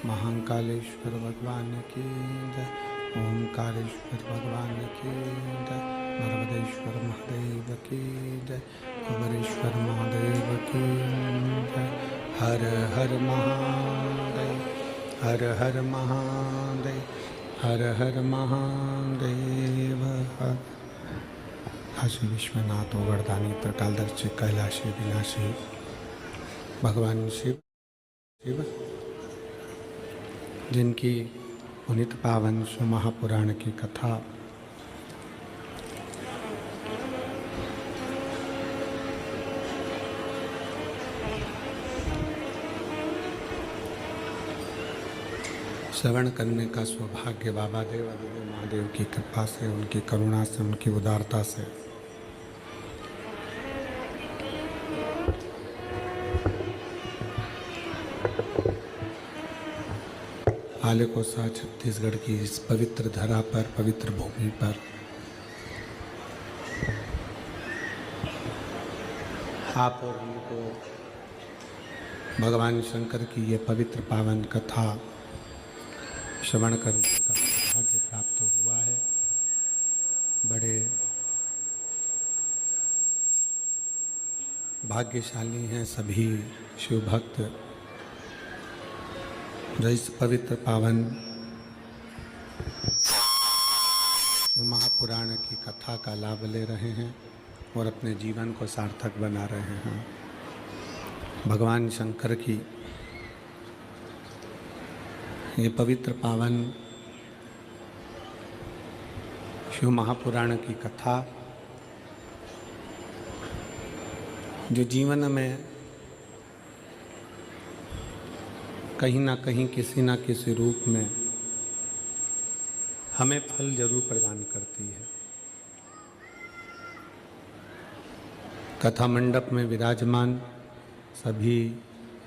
महाकालेश्वर भगवान की जय। ओमकारेश्वर भगवान की जय। नर्मदेश्वर महादेव की जय। कुबेरेश्वर महादेव की जय। हर हर महादेव, हर हर महादेव, हर हर महादेव। काशी विश्वनाथ वरदानी त्रिकालदर्शी कैलाशी विनाशी भगवान शिव जिनकी पुनित पावन महापुराण की कथा श्रवण करने का सौभाग्य बाबा देवादिदेव महादेव की कृपा से, उनकी करुणा से, उनकी उदारता से हालेकोसा छत्तीसगढ़ की इस पवित्र धरा पर, पवित्र भूमि पर आप और हमको भगवान शंकर की ये पवित्र पावन कथा श्रवण करने का सौभाग्य प्राप्त हुआ है। बड़े भाग्यशाली हैं सभी शिव भक्त जो इस पवित्र पावन महापुराण की कथा का लाभ ले रहे हैं और अपने जीवन को सार्थक बना रहे हैं। भगवान शंकर की ये पवित्र पावन शिव महापुराण की कथा जो जीवन में कहीं ना कहीं किसी ना किसी रूप में हमें फल जरूर प्रदान करती है। कथा मंडप में विराजमान सभी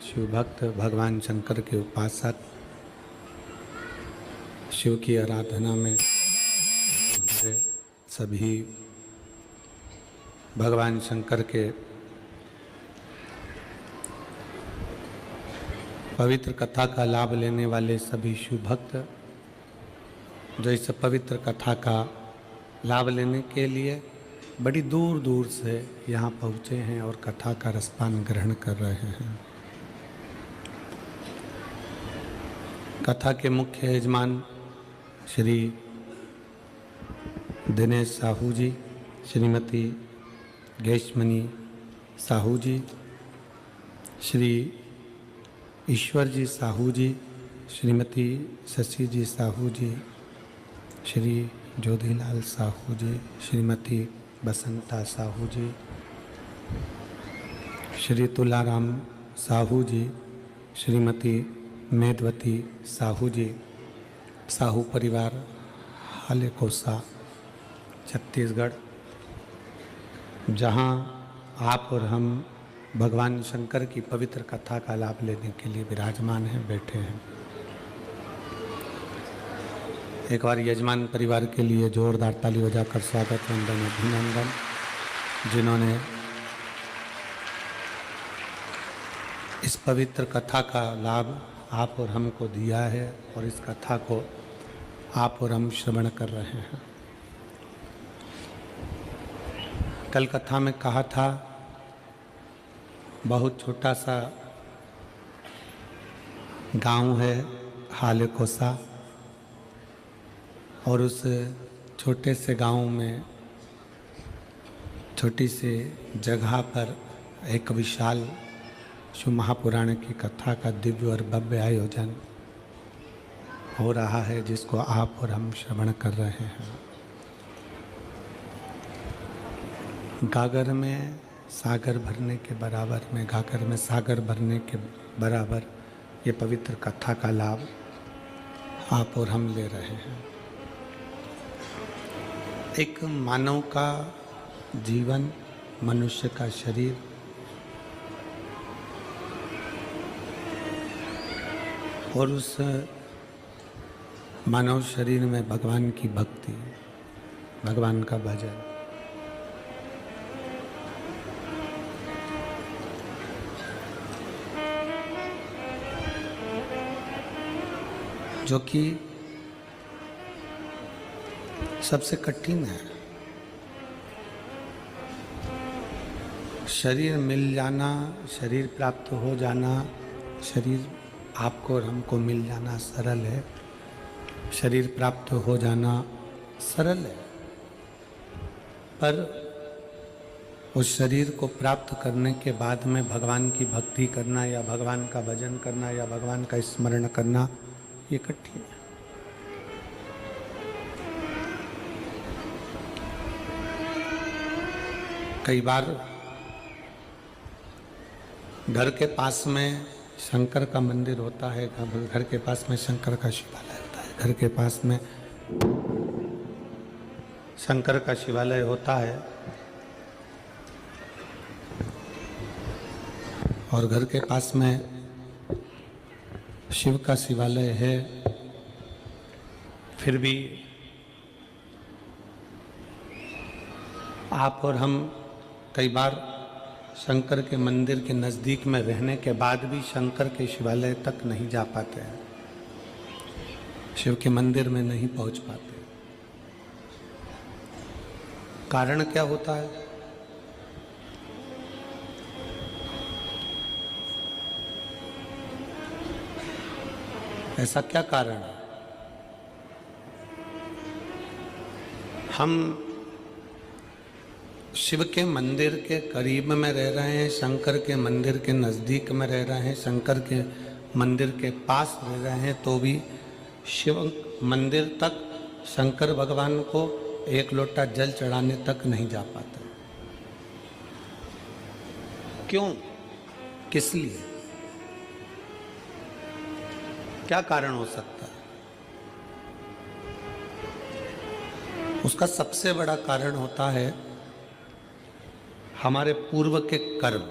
शिव भक्त, भगवान शंकर के उपासक, शिव की आराधना में सभी भगवान शंकर के पवित्र कथा का लाभ लेने वाले सभी शिव भक्त जो इस पवित्र कथा का लाभ लेने के लिए बड़ी दूर दूर से यहाँ पहुँचे हैं और कथा का रसपान ग्रहण कर रहे हैं। कथा के मुख्य यजमान श्री दिनेश साहू जी, श्रीमती गैशमणि साहू जी, श्री ईश्वर जी साहू जी, श्रीमती शशि जी साहू जी, श्री ज्योतिलाल साहू जी, श्रीमती बसंता साहू जी, श्री तुलाराम साहू जी, श्रीमती मेदवती साहू जी, साहू परिवार हालेकोसा छत्तीसगढ़, जहाँ आप और हम भगवान शंकर की पवित्र कथा का लाभ लेने के लिए विराजमान हैं, बैठे हैं। एक बार यजमान परिवार के लिए जोरदार ताली बजाकर स्वागत, वंदन, अभिनंदन। जिन्होंने इस पवित्र कथा का लाभ आप और हमको दिया है और इस कथा को आप और हम श्रवण कर रहे हैं। कल कथा में कहा था बहुत छोटा सा गांव है हालेकोसा और उस छोटे से गांव में छोटी सी जगह पर एक विशाल शिव महापुराण की कथा का दिव्य और भव्य आयोजन हो रहा है, जिसको आप और हम श्रवण कर रहे हैं। गागर में सागर भरने के बराबर में, गागर में सागर भरने के बराबर ये पवित्र कथा का लाभ आप और हम ले रहे हैं। एक मानव का जीवन, मनुष्य का शरीर और उस मानव शरीर में भगवान की भक्ति, भगवान का भजन, जो कि सबसे कठिन है। शरीर मिल जाना, शरीर प्राप्त हो जाना, शरीर आपको और हमको मिल जाना सरल है, शरीर प्राप्त हो जाना सरल है, पर उस शरीर को प्राप्त करने के बाद में भगवान की भक्ति करना या भगवान का भजन करना या भगवान का स्मरण करना ये कठिन है। कई बार घर के पास में शंकर का मंदिर होता है, घर के पास में शंकर का शिवालय होता है, घर के पास में शंकर का शिवालय होता है और घर के पास में शिव का शिवालय है, फिर भी आप और हम कई बार शंकर के मंदिर के नज़दीक में रहने के बाद भी शंकर के शिवालय तक नहीं जा पाते हैं, शिव के मंदिर में नहीं पहुंच पाते। कारण क्या होता है? ऐसा क्या कारण है? हम शिव के मंदिर के करीब में रह रहे हैं, शंकर के मंदिर के नज़दीक में रह रहे हैं, शंकर के मंदिर के पास रह रहे हैं, तो भी शिव मंदिर तक शंकर भगवान को एक लोटा जल चढ़ाने तक नहीं जा पाते। क्यों? किस लिए? क्या कारण हो सकता है? उसका सबसे बड़ा कारण होता है हमारे पूर्व के कर्म।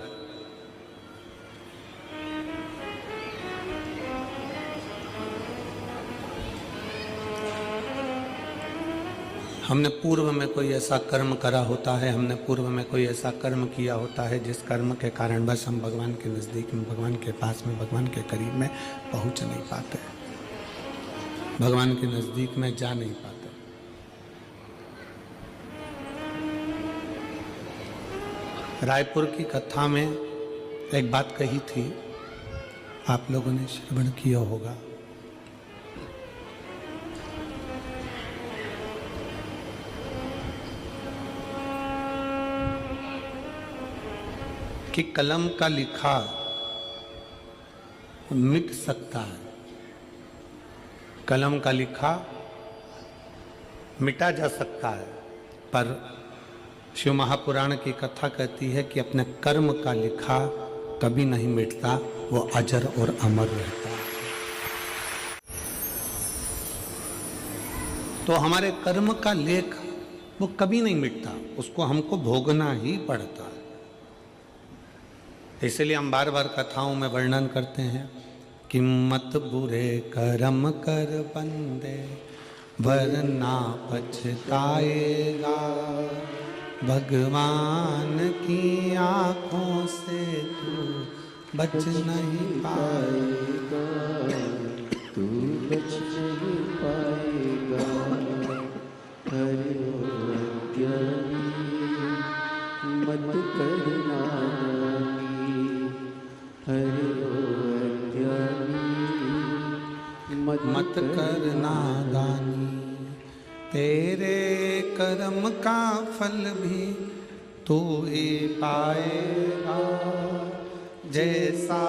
हमने पूर्व में कोई ऐसा कर्म करा होता है, हमने पूर्व में कोई ऐसा कर्म किया होता है जिस कर्म के कारण बस हम भगवान के नज़दीक में, भगवान के पास में, भगवान के करीब में पहुंच नहीं पाते, भगवान के नज़दीक में जा नहीं पाते। रायपुर की कथा में एक बात कही थी, आप लोगों ने श्रवण किया होगा। कि कलम का लिखा मिट सकता है, कलम का लिखा मिटा जा सकता है, पर शिव महापुराण की कथा कहती है कि अपने कर्म का लिखा कभी नहीं मिटता, वो अजर और अमर रहता है। तो हमारे कर्म का लेख वो कभी नहीं मिटता, उसको हमको भोगना ही पड़ता है। इसलिए हम बार बार कथाओं में वर्णन करते हैं कि मत बुरे कर्म कर बंदे वरना पछताएगा, भगवान की आंखों से तू बच नहीं पाएगा, तू बच नहीं पाएगा। हरि अज्ञानी मत करना दानी, हरि अज्ञानी मत करना दानी, तेरे कर्म का फल भी तू ही पाएगा, जैसा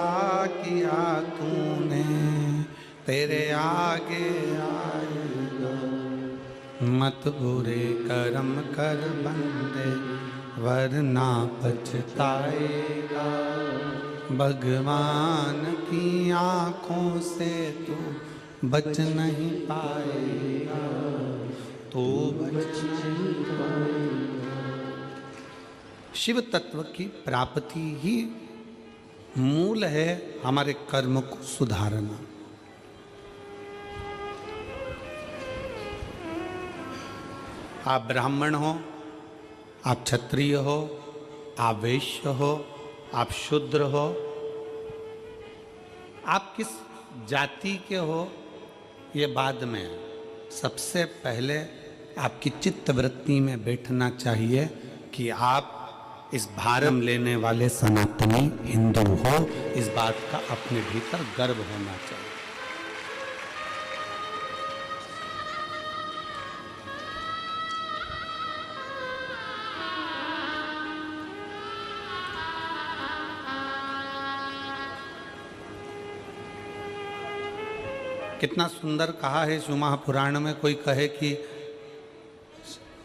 किया तूने तेरे आगे आएगा। मत बुरे कर्म कर बंदे वरना पछताएगा, भगवान की आंखों से तू बच नहीं पाएगा, तो बच नहीं पाएगा। शिव तत्व की प्राप्ति ही मूल है हमारे कर्म को सुधारना। आप ब्राह्मण हो, आप क्षत्रिय हो, आप वैश्य हो, आप शूद्र हो, आप किस जाति के हो ये बाद में है। सबसे पहले आपकी चित्त वृत्ति में बैठना चाहिए कि आप इस भारत लेने वाले सनातनी हिंदू हो। इस बात का अपने भीतर गर्व होना चाहिए। कितना सुंदर कहा है शिव महापुराण में। कोई कहे कि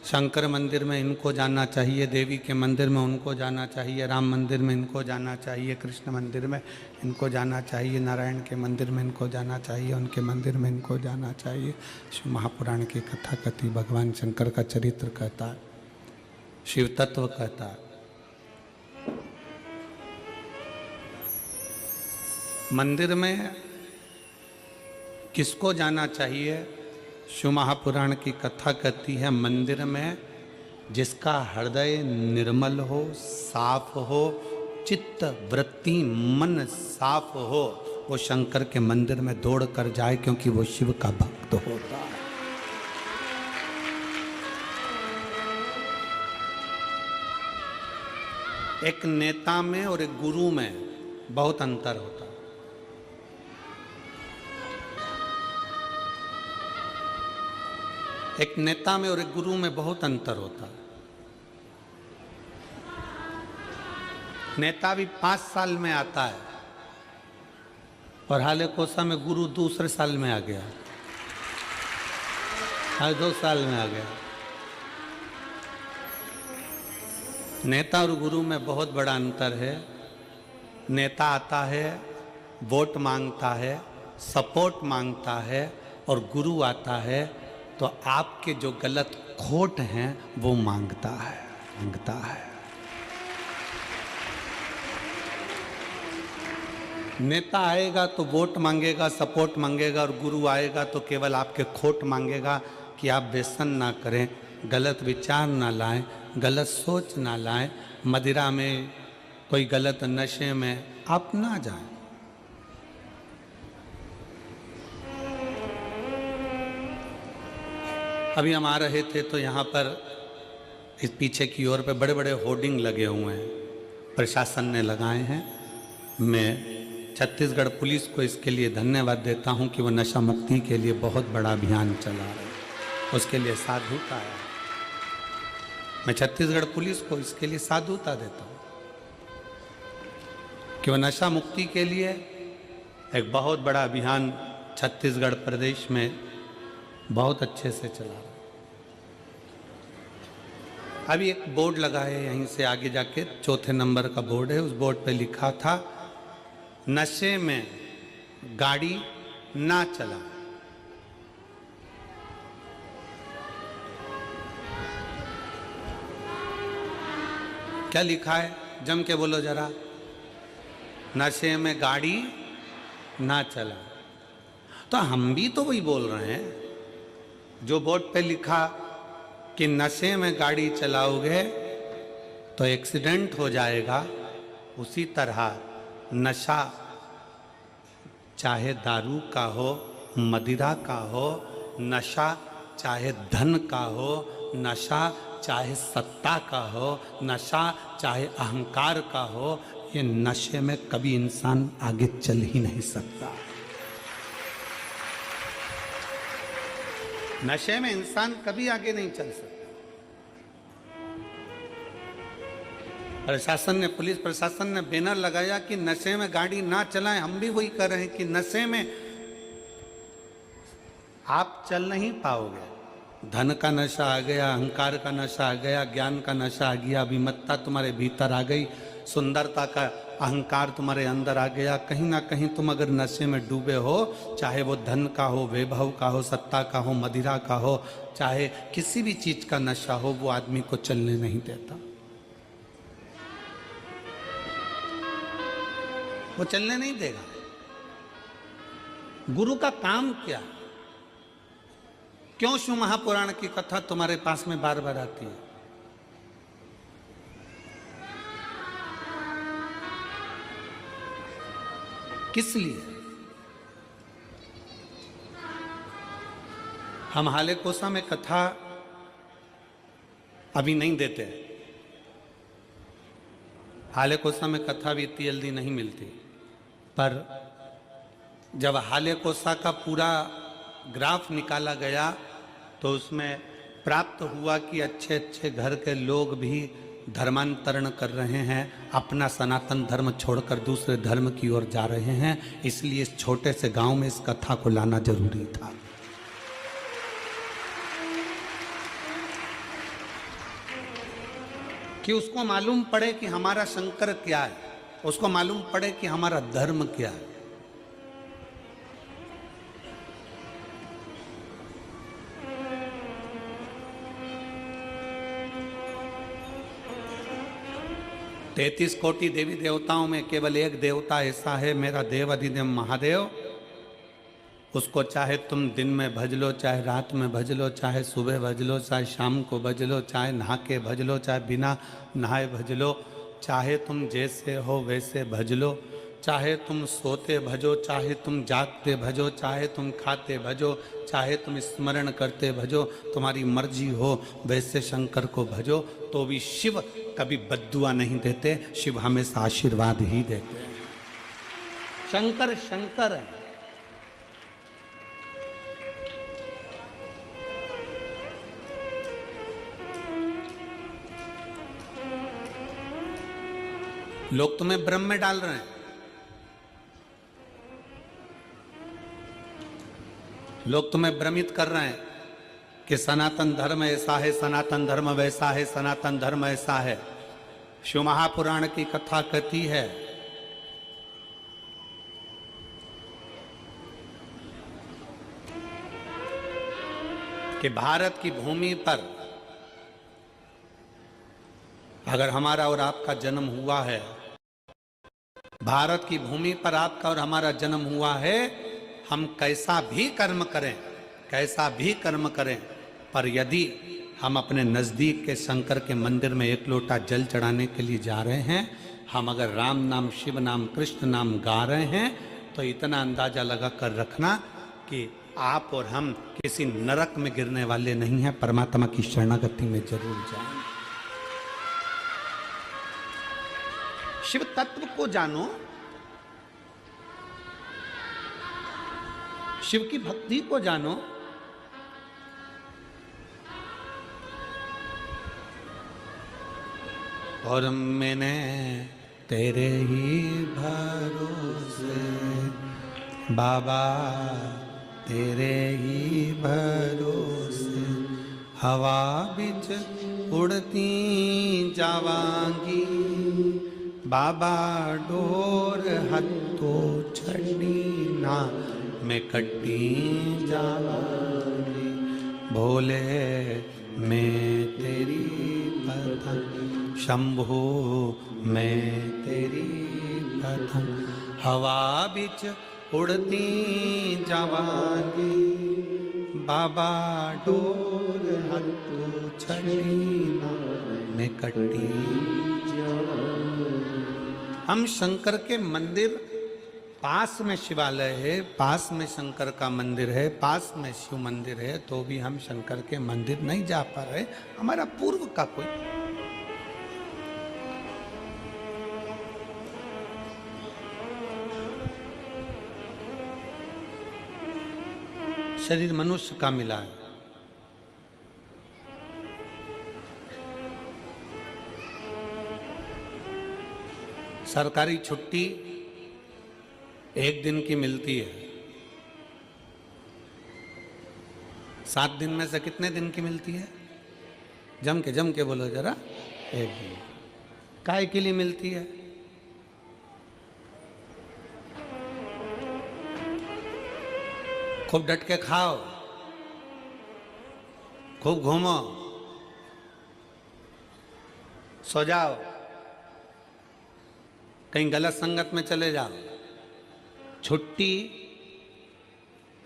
शंकर मंदिर में इनको जाना चाहिए, देवी के मंदिर में उनको जाना चाहिए, राम मंदिर में इनको जाना चाहिए, कृष्ण मंदिर में इनको जाना चाहिए, नारायण के मंदिर में इनको जाना चाहिए, उनके मंदिर में इनको जाना चाहिए। शिव महापुराण की कथा कहती, भगवान शंकर का चरित्र कहता है, शिव तत्व कहता है। मंदिर में किसको जाना चाहिए? शिव महापुराण की कथा कहती है, मंदिर में जिसका हृदय निर्मल हो, साफ हो, चित्त वृत्ति मन साफ हो, वो शंकर के मंदिर में दौड़ कर जाए, क्योंकि वो शिव का भक्त होता है। एक नेता में और एक गुरु में बहुत अंतर होता है। एक नेता में और एक गुरु में बहुत अंतर होता है। नेता भी 5 साल में आता है और हाले कोसा में गुरु दूसरे साल में आ गया, हर 2 साल में आ गया। नेता और गुरु में बहुत बड़ा अंतर है। नेता आता है, वोट मांगता है, सपोर्ट मांगता है, और गुरु आता है तो आपके जो गलत खोट हैं वो मांगता है। नेता आएगा तो वोट मांगेगा, सपोर्ट मांगेगा, और गुरु आएगा तो केवल आपके खोट मांगेगा कि आप व्यसन ना करें, गलत विचार ना लाएं, गलत सोच ना लाएं, मदिरा में कोई गलत नशे में आप ना जाएं। अभी हम आ रहे थे तो यहाँ पर इस पीछे की ओर पे बड़े बड़े होर्डिंग लगे हुए हैं, प्रशासन ने लगाए हैं। मैं छत्तीसगढ़ पुलिस को इसके लिए धन्यवाद देता हूँ कि वो नशा मुक्ति के लिए बहुत बड़ा अभियान चला रहे हैं, उसके लिए साधुता है। मैं छत्तीसगढ़ पुलिस को इसके लिए साधुता देता हूँ कि वो नशा मुक्ति के लिए एक बहुत बड़ा अभियान छत्तीसगढ़ प्रदेश में बहुत अच्छे से चला रहा है। अभी एक बोर्ड लगा है, यहीं से आगे जाके 4थे नंबर का बोर्ड है, उस बोर्ड पे लिखा था, नशे में गाड़ी ना चला। क्या लिखा है? जम के बोलो जरा। नशे में गाड़ी ना चला। तो हम भी तो वही बोल रहे हैं जो बोर्ड पे लिखा कि नशे में गाड़ी चलाओगे तो एक्सीडेंट हो जाएगा। उसी तरह नशा चाहे दारू का हो, मदिरा का हो, नशा चाहे धन का हो, नशा चाहे सत्ता का हो, नशा चाहे अहंकार का हो, ये नशे में कभी इंसान आगे चल ही नहीं सकता। नशे में इंसान कभी आगे नहीं चल सकता। प्रशासन ने, पुलिस प्रशासन ने बैनर लगाया कि नशे में गाड़ी ना चलाएं। हम भी वही कर रहे हैं कि नशे में आप चल नहीं पाओगे। धन का नशा आ गया, अहंकार का नशा आ गया, ज्ञान का नशा आ गया, अभिमत्ता तुम्हारे भीतर आ गई, सुंदरता का अहंकार तुम्हारे अंदर आ गया। कहीं ना कहीं तुम अगर नशे में डूबे हो, चाहे वो धन का हो, वैभव का हो, सत्ता का हो, मदिरा का हो, चाहे किसी भी चीज का नशा हो, वो आदमी को चलने नहीं देता। वो चलने नहीं देगा। गुरु का काम क्या? क्यों शिव महापुराण की कथा तुम्हारे पास में बार बार आती है? किस लिए? हम हाले कोसा में कथा अभी नहीं देते। हाले कोसा में कथा भी इतनी जल्दी नहीं मिलती, पर जब हाले कोसा का पूरा ग्राफ निकाला गया तो उसमें प्राप्त हुआ कि अच्छे अच्छे घर के लोग भी धर्मांतरण कर रहे हैं, अपना सनातन धर्म छोड़कर दूसरे धर्म की ओर जा रहे हैं। इसलिए इस छोटे से गांव में इस कथा को लाना जरूरी था। कि उसको मालूम पड़े कि हमारा शंकर क्या है, उसको मालूम पड़े कि हमारा धर्म क्या है। तैतीस कोटि देवी देवताओं में केवल एक देवता ऐसा है, मेरा देव अधिदेव महादेव। उसको चाहे तुम दिन में भज लो, चाहे रात में भज लो, चाहे सुबह भज लो, चाहे शाम को भज लो, चाहे नहा के भज लो, चाहे बिना नहाए भज लो, चाहे तुम जैसे हो वैसे भज लो, चाहे तुम सोते भजो, चाहे तुम जागते भजो, चाहे तुम खाते भजो, चाहे तुम स्मरण करते भजो, तुम्हारी मर्जी हो वैसे शंकर को भजो। तो भी शिव कभी बद्दुआ नहीं देते, शिव हमेशा आशीर्वाद ही देते हैं। शंकर शंकर है। लोग तुम्हें भ्रम में डाल रहे हैं, लोग तुम्हें भ्रमित कर रहे हैं कि सनातन धर्म ऐसा है, सनातन धर्म वैसा है, सनातन धर्म ऐसा है। शिव महापुराण की कथा कहती है कि भारत की भूमि पर अगर हमारा और आपका जन्म हुआ है, भारत की भूमि पर आपका और हमारा जन्म हुआ है, हम कैसा भी कर्म करें, कैसा भी कर्म करें, पर यदि हम अपने नज़दीक के शंकर के मंदिर में एक लोटा जल चढ़ाने के लिए जा रहे हैं, हम अगर राम नाम, शिव नाम, कृष्ण नाम गा रहे हैं, तो इतना अंदाजा लगा कर रखना कि आप और हम किसी नरक में गिरने वाले नहीं हैं, परमात्मा की शरणागति में जरूर जाएं। शिव तत्व को जानो, शिव की भक्ति को जानो। और मैंने तेरे ही भरोसे बाबा, तेरे ही भरोसे हवा बिच उड़ती जावांगी, बाबा डोर हथो छड़ी ना मैं कट्टी जावांगी, भोले मैं तेरी पतंग, शंभो मैं तेरी पतंग, हवा बिच उड़ती जावांगी, बाबा डोर हथो छड़ी ना मैं कट्टी। हम शंकर के मंदिर, पास में शिवालय है, पास में शंकर का मंदिर है, पास में शिव मंदिर है, तो भी हम शंकर के मंदिर नहीं जा पा रहे। हमारा पूर्व का कोई शरीर मनुष्य का मिला है, सरकारी छुट्टी एक दिन की मिलती है, 7 दिन में से कितने दिन की मिलती है? जम के बोलो जरा। एक दिन। काय के लिए मिलती है? खूब डट के खाओ, खूब घूमो, सो जाओ, कहीं गलत संगत में चले जाओ। छुट्टी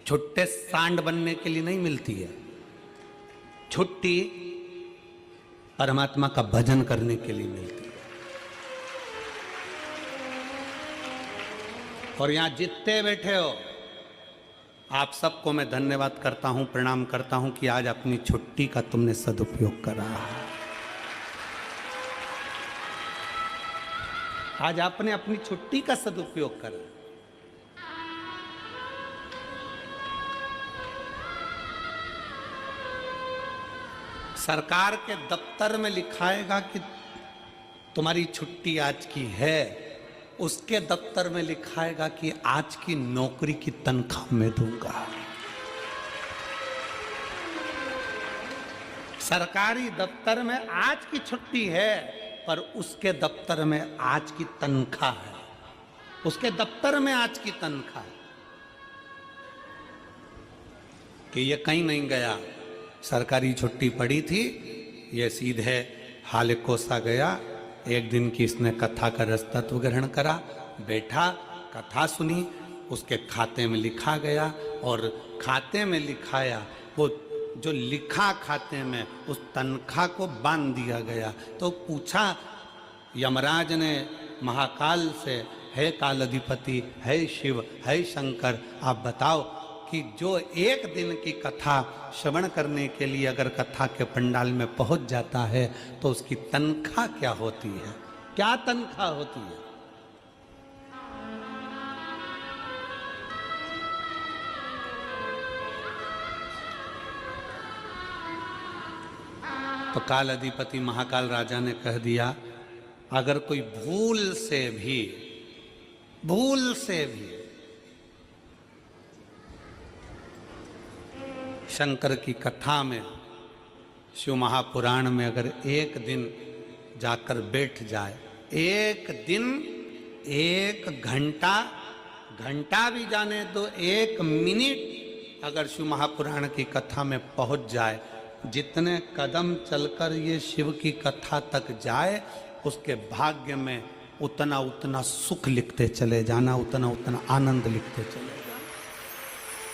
छुट्टे सांड बनने के लिए नहीं मिलती है, छुट्टी परमात्मा का भजन करने के लिए मिलती है। और यहां जितने बैठे हो, आप सबको मैं धन्यवाद करता हूं, प्रणाम करता हूं कि आज अपनी छुट्टी का तुमने सदुपयोग करा। आज आपने अपनी छुट्टी का सदुपयोग करा। सरकार के दफ्तर में लिखाएगा कि तुम्हारी छुट्टी आज की है, उसके दफ्तर में लिखाएगा कि आज की नौकरी की तनख्वाह मैं दूंगा। सरकारी दफ्तर में आज की छुट्टी है, पर उसके दफ्तर में आज की तनख्वाह है, उसके दफ्तर में आज की तनख्वाह है। कि ये कहीं नहीं गया, सरकारी छुट्टी पड़ी थी, ये सीधे हालेकोसा गया। एक दिन की इसने कथा का रसतत्व ग्रहण करा, बैठा, कथा सुनी, उसके खाते में लिखा गया और खाते में लिखाया, वो जो लिखा खाते में उस तनख्वाह को बांध दिया गया। तो पूछा यमराज ने महाकाल से, है कालाधिपति, है शिव, है शंकर, आप बताओ कि जो एक दिन की कथा श्रवण करने के लिए अगर कथा के पंडाल में पहुंच जाता है तो उसकी तनख्वाह क्या होती है, क्या तनख्वाह होती है। तो काल अधिपति महाकाल राजा ने कह दिया, अगर कोई भूल से भी शंकर की कथा में, शिव महापुराण में अगर एक दिन जाकर बैठ जाए, एक दिन, एक घंटा भी जाने दो, एक मिनट अगर शिव महापुराण की कथा में पहुंच जाए, जितने कदम चलकर ये शिव की कथा तक जाए, उसके भाग्य में उतना उतना सुख लिखते चले जाना, उतना उतना आनंद लिखते चले।